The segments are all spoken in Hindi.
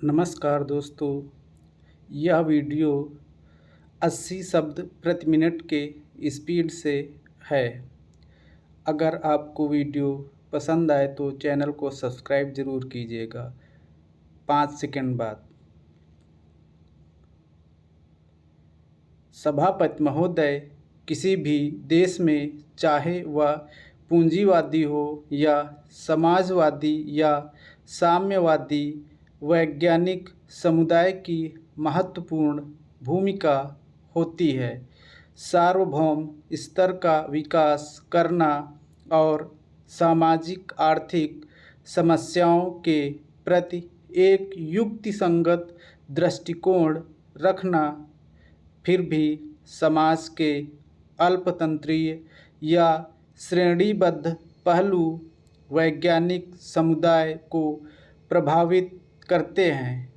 नमस्कार दोस्तों। यह वीडियो 80 शब्द प्रति मिनट के स्पीड से है। अगर आपको वीडियो पसंद आए तो चैनल को सब्सक्राइब ज़रूर कीजिएगा। 5 सेकंड बाद। सभापति महोदय, किसी भी देश में चाहे वह पूंजीवादी हो या समाजवादी या साम्यवादी, वैज्ञानिक समुदाय की महत्वपूर्ण भूमिका होती है। सार्वभौम स्तर का विकास करना और सामाजिक आर्थिक समस्याओं के प्रति एक युक्तिसंगत दृष्टिकोण रखना। फिर भी समाज के अल्पतंत्रीय या श्रेणीबद्ध पहलू वैज्ञानिक समुदाय को प्रभावित करते हैं।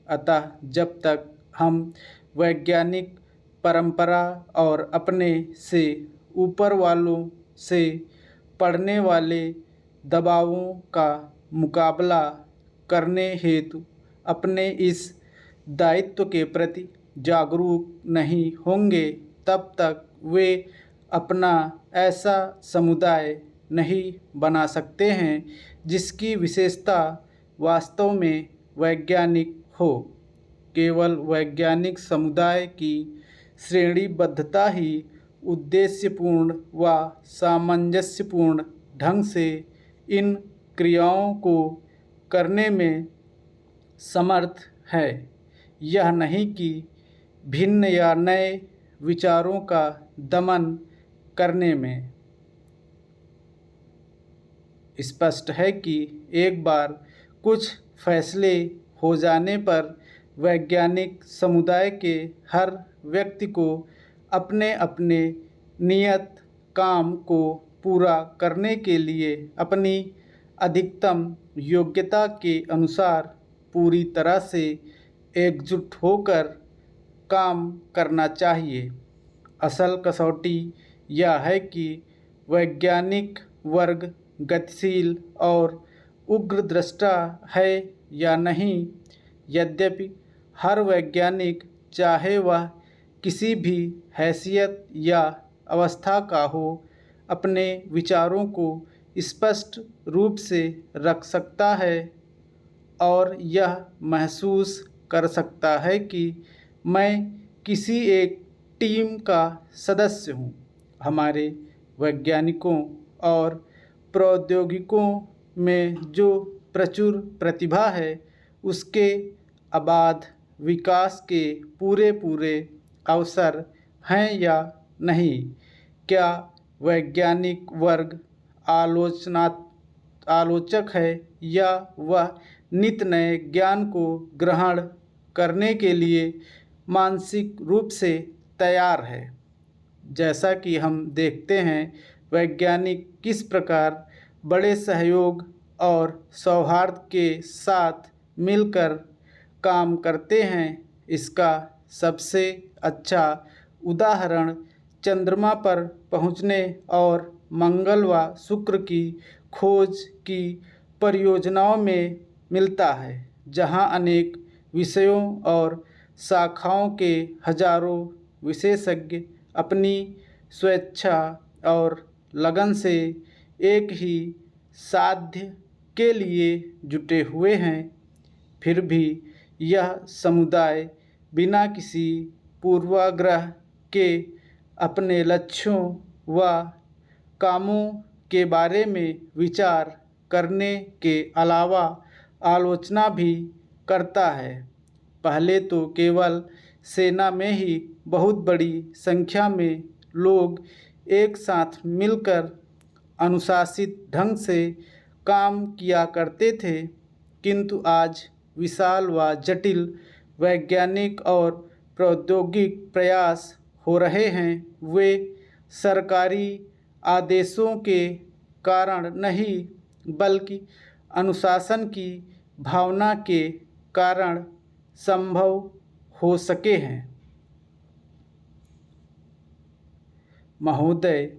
अतः जब तक हम वैज्ञानिक परंपरा और अपने से ऊपर वालों से पड़ने वाले दबावों का मुकाबला करने हेतु अपने इस दायित्व के प्रति जागरूक नहीं होंगे, तब तक वे अपना ऐसा समुदाय नहीं बना सकते हैं जिसकी विशेषता वास्तव में वैज्ञानिक हो। केवल वैज्ञानिक समुदाय की श्रेणीबद्धता ही उद्देश्यपूर्ण व सामंजस्यपूर्ण ढंग से इन क्रियाओं को करने में समर्थ है। यह नहीं कि भिन्न या नए विचारों का दमन करने में। स्पष्ट है कि एक बार कुछ फैसले हो जाने पर वैज्ञानिक समुदाय के हर व्यक्ति को अपने अपने नियत काम को पूरा करने के लिए अपनी अधिकतम योग्यता के अनुसार पूरी तरह से एकजुट होकर काम करना चाहिए। असल कसौटी यह है कि वैज्ञानिक वर्ग गतिशील और उग्रदृष्टा है या नहीं। यद्यपि हर वैज्ञानिक, चाहे वह किसी भी हैसियत या अवस्था का हो, अपने विचारों को स्पष्ट रूप से रख सकता है और यह महसूस कर सकता है कि मैं किसी एक टीम का सदस्य हूँ। हमारे वैज्ञानिकों और प्रौद्योगिकों में जो प्रचुर प्रतिभा है, उसके अबाध विकास के पूरे अवसर हैं या नहीं? क्या वैज्ञानिक वर्ग आलोचक है या वह नित नए ज्ञान को ग्रहण करने के लिए मानसिक रूप से तैयार है? जैसा कि हम देखते हैं, वैज्ञानिक किस प्रकार बड़े सहयोग और सौहार्द के साथ मिलकर काम करते हैं, इसका सबसे अच्छा उदाहरण चंद्रमा पर पहुंचने और मंगल व शुक्र की खोज की परियोजनाओं में मिलता है, जहां अनेक विषयों और शाखाओं के हजारों विशेषज्ञ अपनी स्वेच्छा और लगन से एक ही साध्य के लिए जुटे हुए हैं। फिर भी यह समुदाय बिना किसी पूर्वाग्रह के अपने लक्ष्यों व कामों के बारे में विचार करने के अलावा आलोचना भी करता है। पहले तो केवल सेना में ही बहुत बड़ी संख्या में लोग एक साथ मिलकर अनुशासित ढंग से काम किया करते थे, किंतु आज विशाल व जटिल वैज्ञानिक और प्रौद्योगिक प्रयास हो रहे हैं। वे सरकारी आदेशों के कारण नहीं, बल्कि अनुशासन की भावना के कारण संभव हो सके हैं। महोदय,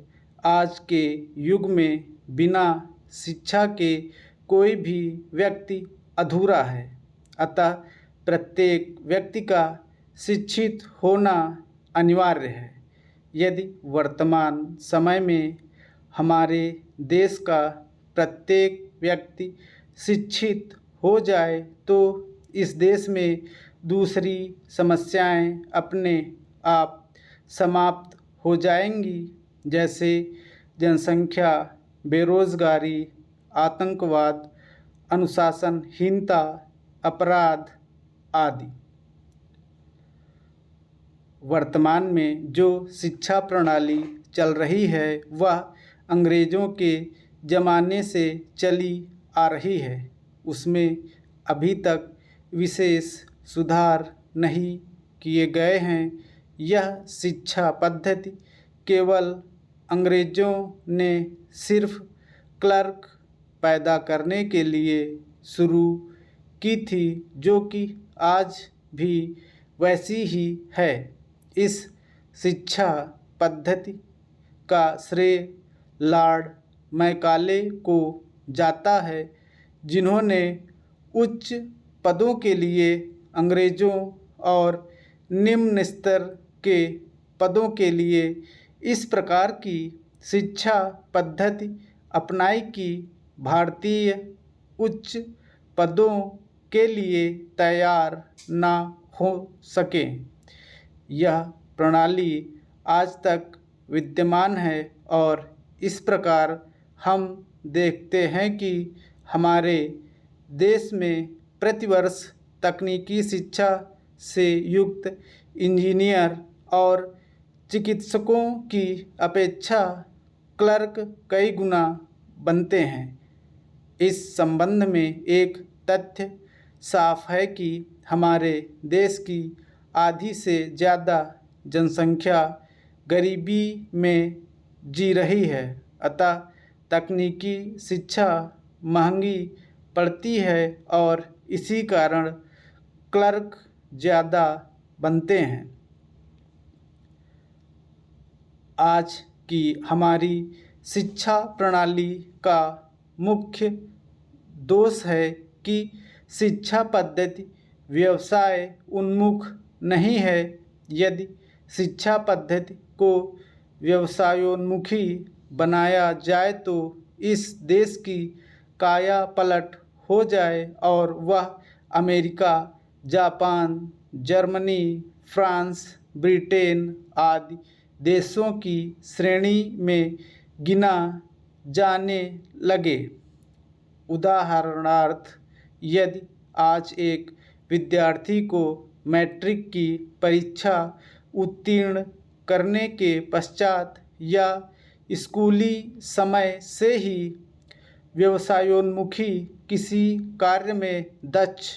आज के युग में बिना शिक्षा के कोई भी व्यक्ति अधूरा है। अतः प्रत्येक व्यक्ति का शिक्षित होना अनिवार्य है। यदि वर्तमान समय में हमारे देश का प्रत्येक व्यक्ति शिक्षित हो जाए तो इस देश में दूसरी समस्याएं अपने आप समाप्त हो जाएंगी, जैसे जनसंख्या, बेरोजगारी, आतंकवाद, अनुशासनहीनता, अपराध आदि। वर्तमान में जो शिक्षा प्रणाली चल रही है वह अंग्रेज़ों के ज़माने से चली आ रही है। उसमें अभी तक विशेष सुधार नहीं किए गए हैं। यह शिक्षा पद्धति केवल अंग्रेज़ों ने सिर्फ क्लर्क पैदा करने के लिए शुरू की थी, जो कि आज भी वैसी ही है। इस शिक्षा पद्धति का श्रेय लॉर्ड मैकाले को जाता है, जिन्होंने उच्च पदों के लिए अंग्रेज़ों और निम्न स्तर के पदों के लिए इस प्रकार की शिक्षा पद्धति अपनाई कि भारतीय उच्च पदों के लिए तैयार न हो सकें। यह प्रणाली आज तक विद्यमान है और इस प्रकार हम देखते हैं कि हमारे देश में प्रतिवर्ष तकनीकी शिक्षा से युक्त इंजीनियर और चिकित्सकों की अपेक्षा क्लर्क कई गुना बनते हैं। इस संबंध में एक तथ्य साफ है कि हमारे देश की आधी से ज़्यादा जनसंख्या गरीबी में जी रही है। अतः तकनीकी शिक्षा महंगी पड़ती है और इसी कारण क्लर्क ज़्यादा बनते हैं। आज की हमारी शिक्षा प्रणाली का मुख्य दोष है कि शिक्षा पद्धति व्यवसाय उन्मुख नहीं है। यदि शिक्षा पद्धति को व्यवसायोन्मुखी बनाया जाए तो इस देश की काया पलट हो जाए और वह America, Japan, Germany, France, Britain आदि देशों की श्रेणी में गिना जाने लगे। उदाहरणार्थ, यदि आज एक विद्यार्थी को मैट्रिक की परीक्षा उत्तीर्ण करने के पश्चात या स्कूली समय से ही व्यवसायोन्मुखी किसी कार्य में दक्ष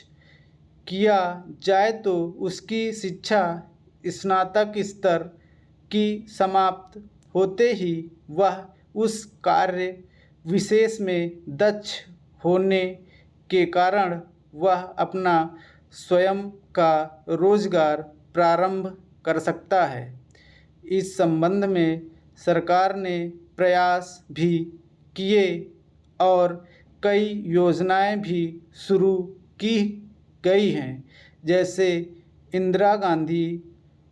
किया जाए तो उसकी शिक्षा स्नातक स्तर की समाप्त होते ही वह उस कार्य विशेष में दक्ष होने के कारण वह अपना स्वयं का रोजगार प्रारंभ कर सकता है। इस संबंध में सरकार ने प्रयास भी किए और कई योजनाएं भी शुरू की गई हैं, जैसे इंदिरा गांधी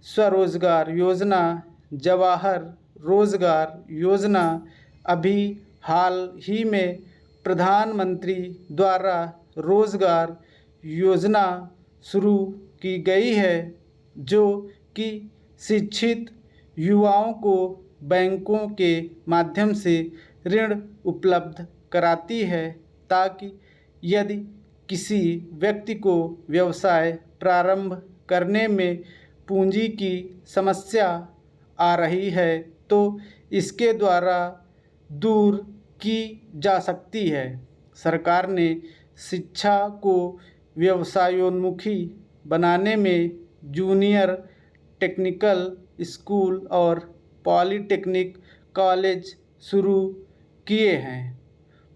स्वरोजगार योजना, जवाहर रोजगार योजना। अभी हाल ही में प्रधानमंत्री द्वारा रोजगार योजना शुरू की गई है, जो कि शिक्षित युवाओं को बैंकों के माध्यम से ऋण उपलब्ध कराती है, ताकि यदि किसी व्यक्ति को व्यवसाय प्रारंभ करने में पूंजी की समस्या आ रही है तो इसके द्वारा दूर की जा सकती है। सरकार ने शिक्षा को व्यवसायोन्मुखी बनाने में जूनियर टेक्निकल स्कूल और पॉलीटेक्निक कॉलेज शुरू किए हैं।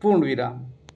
पूर्ण विराम।